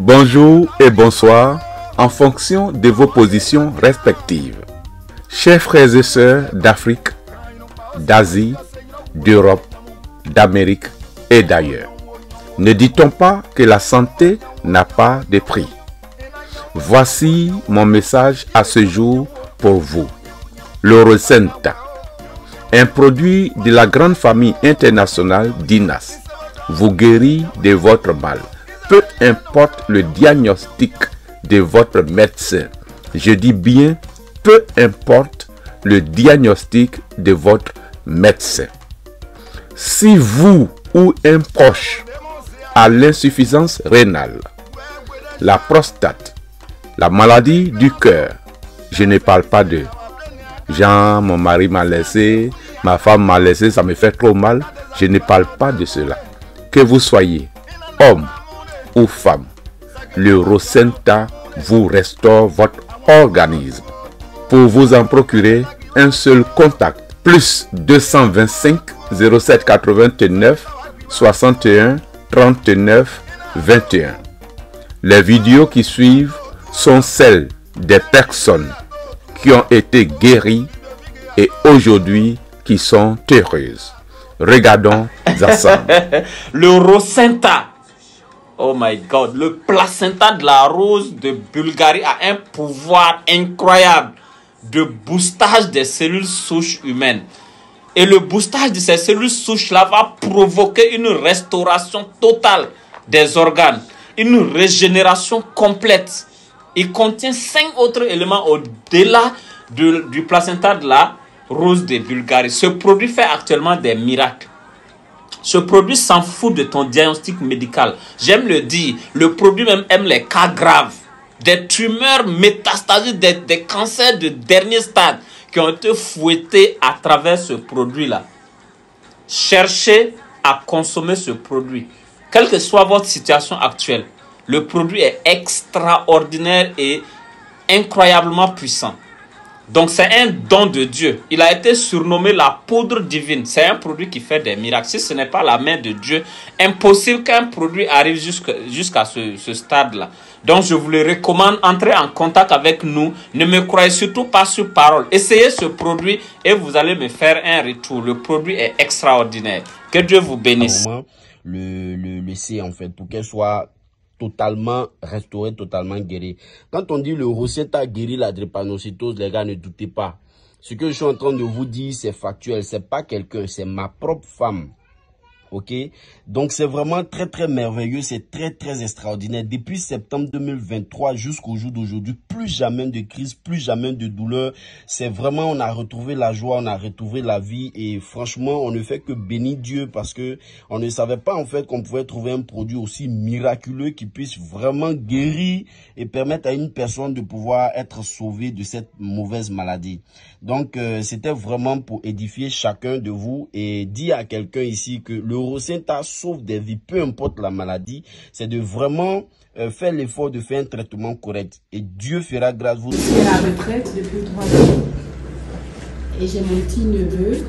Bonjour et bonsoir en fonction de vos positions respectives. Chers frères et sœurs d'Afrique, d'Asie, d'Europe, d'Amérique et d'ailleurs, ne dit-on pas que la santé n'a pas de prix? Voici mon message à ce jour pour vous. L'Orocenta, un produit de la grande famille internationale d'Inas, vous guérit de votre mal. Peu importe le diagnostic de votre médecin. Je dis bien, peu importe le diagnostic de votre médecin. Si vous ou un proche a l'insuffisance rénale, la prostate, la maladie du cœur, je ne parle pas de Jean, mon mari m'a laissé, ma femme m'a laissé, ça me fait trop mal. Je ne parle pas de cela. Que vous soyez homme ou femme, l'Orocenta vous restaure votre organisme. Pour vous en procurer, un seul contact, plus 225 07 89 61 39 21. Les vidéos qui suivent sont celles des personnes qui ont été guéries et aujourd'hui qui sont heureuses. Regardons ensemble. L'Orocenta. Oh my God, le placenta de la rose de Bulgarie a un pouvoir incroyable de boostage des cellules souches humaines. Et le boostage de ces cellules souches-là va provoquer une restauration totale des organes, une régénération complète. Il contient 5 autres éléments au-delà du placenta de la rose de Bulgarie. Ce produit fait actuellement des miracles. Ce produit s'en fout de ton diagnostic médical. J'aime le dire, le produit même aime les cas graves. Des tumeurs métastasiques, des cancers de dernier stade qui ont été fouettés à travers ce produit-là. Cherchez à consommer ce produit. Quelle que soit votre situation actuelle, le produit est extraordinaire et incroyablement puissant. Donc c'est un don de Dieu. Il a été surnommé la poudre divine. C'est un produit qui fait des miracles. Si ce n'est pas la main de Dieu, impossible qu'un produit arrive jusqu'à ce stade-là. Donc je vous le recommande, entrez en contact avec nous. Ne me croyez surtout pas sur parole. Essayez ce produit et vous allez me faire un retour. Le produit est extraordinaire. Que Dieu vous bénisse. Le laisser en fait pour qu'elle soit totalement restauré, totalement guéri. Quand on dit le Orocenta guérit la drépanocytose, les gars, ne doutez pas. Ce que je suis en train de vous dire, c'est factuel. C'est pas quelqu'un, c'est ma propre femme. Ok? Donc, c'est vraiment très, très merveilleux. C'est très, très extraordinaire. Depuis septembre 2023 jusqu'au jour d'aujourd'hui, plus jamais de crise, plus jamais de douleur. C'est vraiment, on a retrouvé la joie, on a retrouvé la vie. Et franchement, on ne fait que bénir Dieu parce que on ne savait pas en fait qu'on pouvait trouver un produit aussi miraculeux qui puisse vraiment guérir et permettre à une personne de pouvoir être sauvée de cette mauvaise maladie. Donc, c'était vraiment pour édifier chacun de vous et dire à quelqu'un ici que le Orocenta sauve des vies, peu importe la maladie. C'est de vraiment faire l'effort de faire un traitement correct. Et Dieu fera grâce. Je suis à la retraite depuis 3 ans. Et j'ai mon petit neveu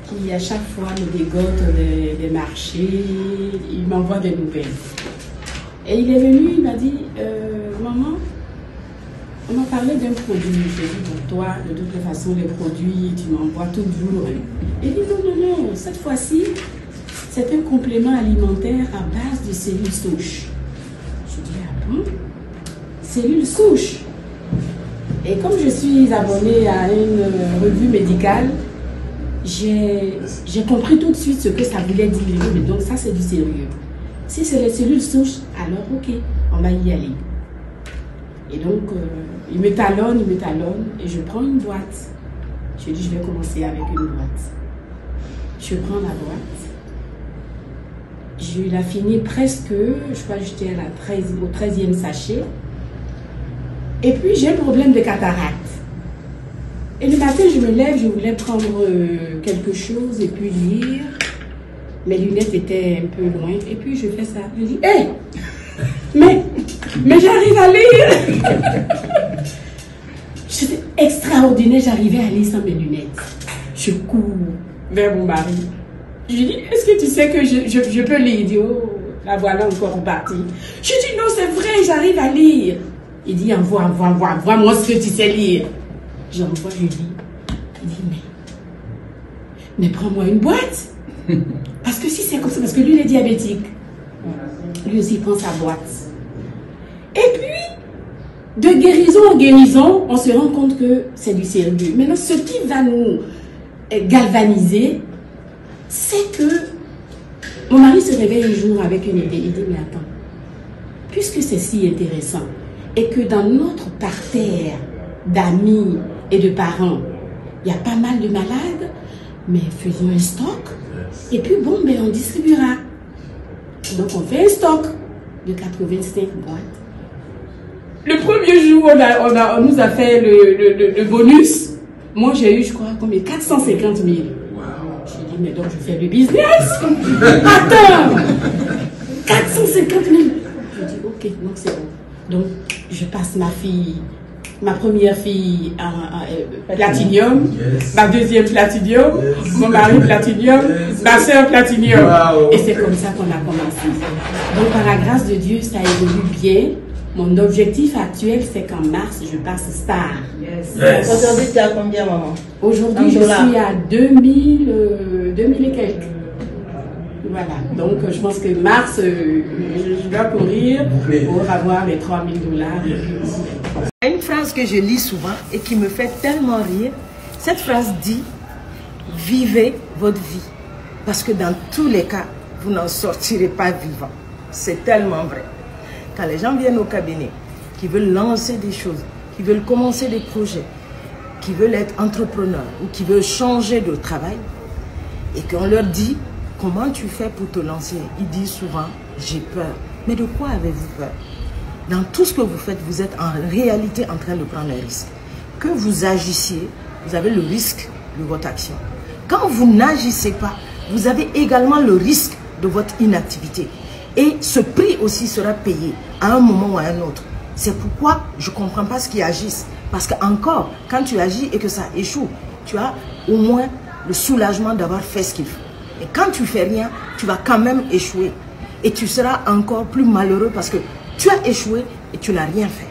qui à chaque fois me dégote des marchés. Il m'envoie des nouvelles. Et il est venu, il m'a dit, maman, on m'a parlé d'un produit. J'ai dit, pour toi, de toute façon, les produits, tu m'envoies toujours. Il dit, non, non, non, cette fois-ci, c'est un complément alimentaire à base de cellules souches. Je dis, ah bon? Cellules souches? Et comme je suis abonnée à une revue médicale, j'ai compris tout de suite ce que ça voulait dire. Mais donc ça, c'est du sérieux. Si c'est les cellules souches, alors ok, on va y aller. Et donc, il me talonne, et je prends une boîte. Je dis, je vais commencer avec une boîte. Je prends la boîte. Je l'ai fini presque, je crois que j'étais au 13e sachet. Et puis, j'ai un problème de cataracte. Et le matin, je me lève, je voulais prendre quelque chose et puis lire. Mes lunettes étaient un peu loin. Et puis, je fais ça. Je dis, hé, mais j'arrive à lire. C'était extraordinaire, j'arrivais à lire sans mes lunettes. Je cours vers mon mari. Je lui dis, est-ce que tu sais que je peux lire? Il dit, oh, La voilà encore repartie. Je dis non, c'est vrai, j'arrive à lire. Il dit envoie-moi ce que tu sais lire. J'envoie, je lis. Il dit mais prends-moi une boîte. Parce que si c'est comme ça, parce que lui il est diabétique. Lui aussi prend sa boîte. Et puis, de guérison en guérison, on se rend compte que c'est du sérieux. Maintenant, ce qui va nous galvaniser, c'est que mon mari se réveille un jour avec une idée. Il dit, mais attends, puisque c'est si intéressant, et que dans notre parterre d'amis et de parents, il y a pas mal de malades, mais faisons un stock. Et puis bon, ben on distribuera. Donc on fait un stock de 85 boîtes. Le premier jour, on nous a fait le bonus. Moi j'ai eu, je crois, combien? 450 000. Wow. J'ai dit, mais donc je fais le business. Attends, 450 000. Je dis, ok, donc c'est bon. Donc je passe ma première fille en platinum, yes. Ma deuxième platinum, yes. Mon mari platinum, yes. Ma soeur platinum. Wow. Et c'est comme ça qu'on a commencé. Donc par la grâce de Dieu, ça évolue bien. Mon objectif actuel, c'est qu'en mars, je passe star. Yes. Yes. Aujourd'hui, tu es à combien, maman? Aujourd'hui, je suis à 2000 et quelques. Voilà, donc je pense que mars, je dois courir pour avoir les $3000. Il y a une phrase que je lis souvent et qui me fait tellement rire. Cette phrase dit « Vivez votre vie ». Parce que dans tous les cas, vous n'en sortirez pas vivant. C'est tellement vrai. Quand les gens viennent au cabinet, qui veulent lancer des choses, qui veulent commencer des projets, qui veulent être entrepreneurs ou qui veulent changer de travail, et qu'on leur dit « Comment tu fais pour te lancer ?» Ils disent souvent « J'ai peur ». Mais de quoi avez-vous peur? Dans tout ce que vous faites, vous êtes en réalité en train de prendre un risque. Que vous agissiez, vous avez le risque de votre action. Quand vous n'agissez pas, vous avez également le risque de votre inactivité. Et ce prix aussi sera payé à un moment ou à un autre. C'est pourquoi je ne comprends pas ce qui agissent. Parce que encore, quand tu agis et que ça échoue, tu as au moins le soulagement d'avoir fait ce qu'il faut. Et quand tu ne fais rien, tu vas quand même échouer. Et tu seras encore plus malheureux parce que tu as échoué et tu n'as rien fait.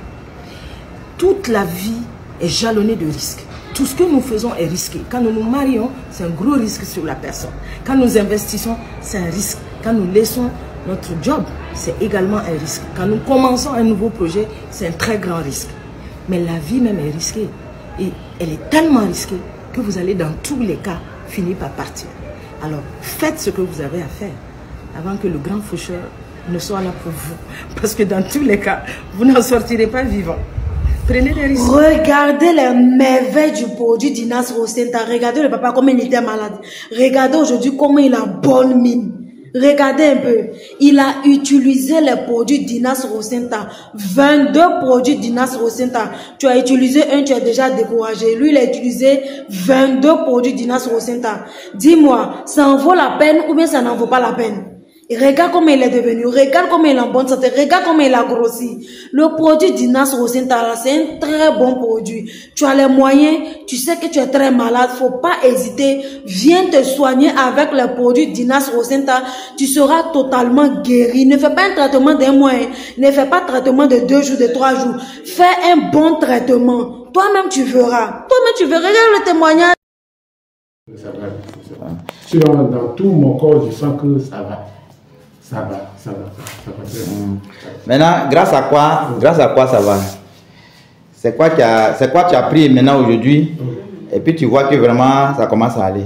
Toute la vie est jalonnée de risques. Tout ce que nous faisons est risqué. Quand nous nous marions, c'est un gros risque sur la personne. Quand nous investissons, c'est un risque. Quand nous laissons notre job, c'est également un risque. Quand nous commençons un nouveau projet, c'est un très grand risque. Mais la vie même est risquée. Et elle est tellement risquée que vous allez dans tous les cas finir par partir. Alors, faites ce que vous avez à faire avant que le grand faucheur ne soit là pour vous. Parce que dans tous les cas, vous n'en sortirez pas vivant. Prenez des risques. Regardez les merveilles du produit d'Inas Rosenta. Regardez le papa comment il était malade. Regardez aujourd'hui comment il a bonne mine. Regardez un peu. Il a utilisé les produits d'Inas Rosenta. 22 produits d'Inas Rosenta. Tu as utilisé un, tu es déjà découragé. Lui, il a utilisé 22 produits d'Inas Rosenta. Dis-moi, ça en vaut la peine ou bien ça n'en vaut pas la peine? Et regarde comment il est devenu, regarde comment il est en bonne santé, regarde comment il a grossi. Le produit d'Inas Rosenta, c'est un très bon produit. Tu as les moyens, tu sais que tu es très malade, faut pas hésiter. Viens te soigner avec le produit d'Inas Rosenta. Tu seras totalement guéri. Ne fais pas un traitement d'un mois, hein. Ne fais pas un traitement de 2 jours, de 3 jours. Fais un bon traitement. Toi-même tu verras. Toi-même tu verras. Regarde le témoignage. Ça va. Sinon, dans tout mon corps, je sens que ça va. Ça va très bien. Maintenant, grâce à quoi ça va? C'est quoi tu as pris maintenant aujourd'hui? Et puis tu vois que vraiment ça commence à aller.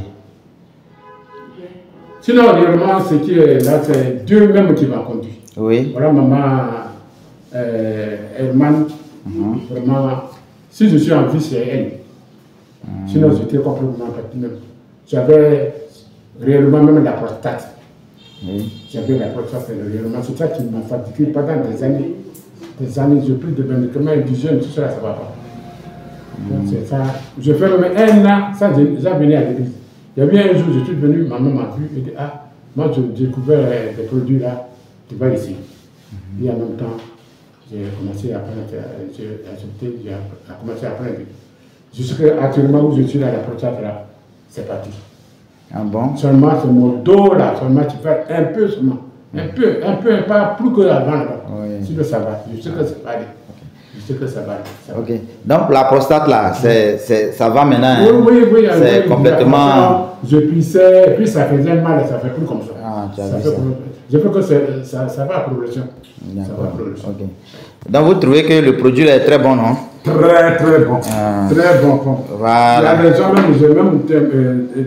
Sinon, vraiment, ce qui est là, c'est Dieu même qui m'a conduit. Oui. Voilà, maman Herman, vraiment, si je suis en vie, c'est elle. Sinon, j'étais complètement parti même. J'avais réellement même la prostate. J'avais la prostate réellement. C'est ça qui m'a fatigué pendant des années. J'ai pris des médicaments indigènes, tout ça, ça ne va pas. C'est ça. Je fais même un an, ça, j'ai venu à l'église. Il y a eu un jour, je suis venu, ma maman m'a vu et dit, ah, moi, j'ai découvert des produits là, tu vas ici. Et en même temps, j'ai commencé à apprendre, j'ai commencé à apprendre. Jusqu'actuellement où je suis là, la prostate là, c'est parti. Ah bon? Seulement, c'est mon dos là, seulement tu fais un peu seulement. Un peu, pas plus que avant là-bas. Si ça va, je sais que ça va aller. Je sais que ça va aller. Ok. Donc la prostate là, ça va maintenant. Oui, c'est complètement. Je pissais, et puis ça faisait mal, ça fait plus comme ça. Ah, tu as ça vu fait ça. Je veux que ça va à progression. D'accord. Ok. Donc vous trouvez que le produit là est très bon, non? Très bon. Très bon. Voilà. Les gens même, j'ai même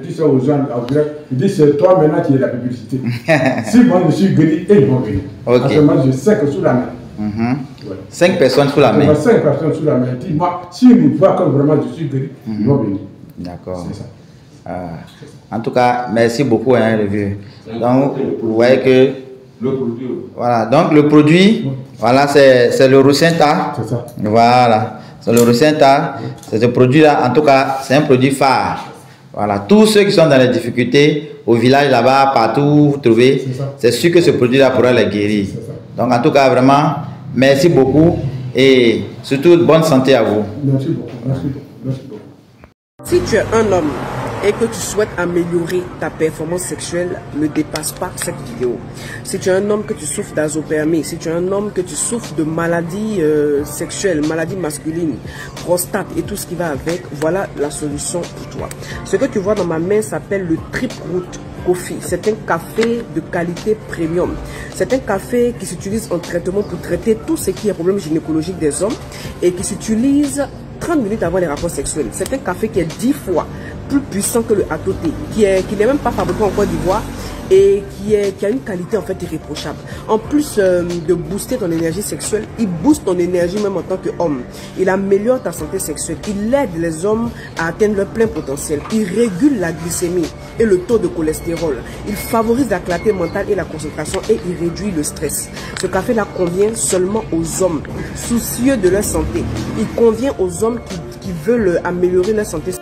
dit ça aux gens en direct. Ils disent c'est toi maintenant qui es la publicité. Si moi je suis guéri, ils vont venir. Ok. Parce que moi je sais que sous la main. 5 personnes sous la main. 5 personnes sous la main. Dis-moi, s'ils me voient que vraiment je suis guéri, ils vont venir. D'accord. C'est ça. En tout cas, merci beaucoup, hein, le vieux. Donc, vous voyez que. Le produit. Voilà, donc le produit, voilà, c'est le Rocinta. C'est ça. Voilà, c'est le Rocinta. C'est ce produit-là, en tout cas, c'est un produit phare. Voilà, tous ceux qui sont dans les difficultés, au village là-bas, partout, vous trouvez, c'est sûr que ce produit-là pourra les guérir. Donc, en tout cas, vraiment, merci beaucoup et surtout bonne santé à vous. Merci beaucoup. Merci beaucoup. Si tu es un homme et que tu souhaites améliorer ta performance sexuelle, ne dépasse pas cette vidéo. Si tu es un homme que tu souffres d'azothermie, si tu es un homme que tu souffres de maladies sexuelles, maladies masculines, prostate et tout ce qui va avec, voilà la solution pour toi. Ce que tu vois dans ma main s'appelle le Trip Root Coffee. C'est un café de qualité premium. C'est un café qui s'utilise en traitement pour traiter tout ce qui est problème gynécologique des hommes et qui s'utilise 30 minutes avant les rapports sexuels. C'est un café qui est 10 fois plus puissant que le Atoté, qui n'est même pas fabriqué en Côte d'Ivoire et qui a une qualité en fait irréprochable. En plus de booster ton énergie sexuelle, il booste ton énergie même en tant qu'homme. Il améliore ta santé sexuelle. Il aide les hommes à atteindre leur plein potentiel. Il régule la glycémie et le taux de cholestérol. Il favorise la clarté mentale et la concentration et il réduit le stress. Ce café-là convient seulement aux hommes soucieux de leur santé. Il convient aux hommes qui veulent améliorer leur santé.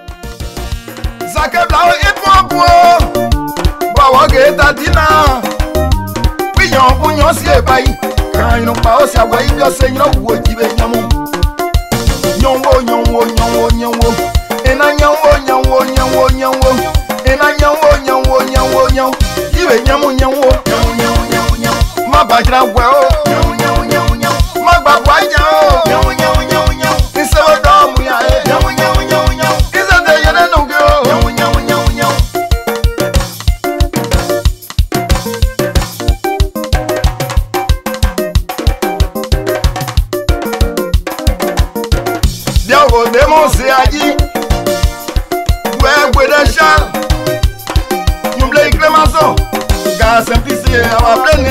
Simplice, a plein de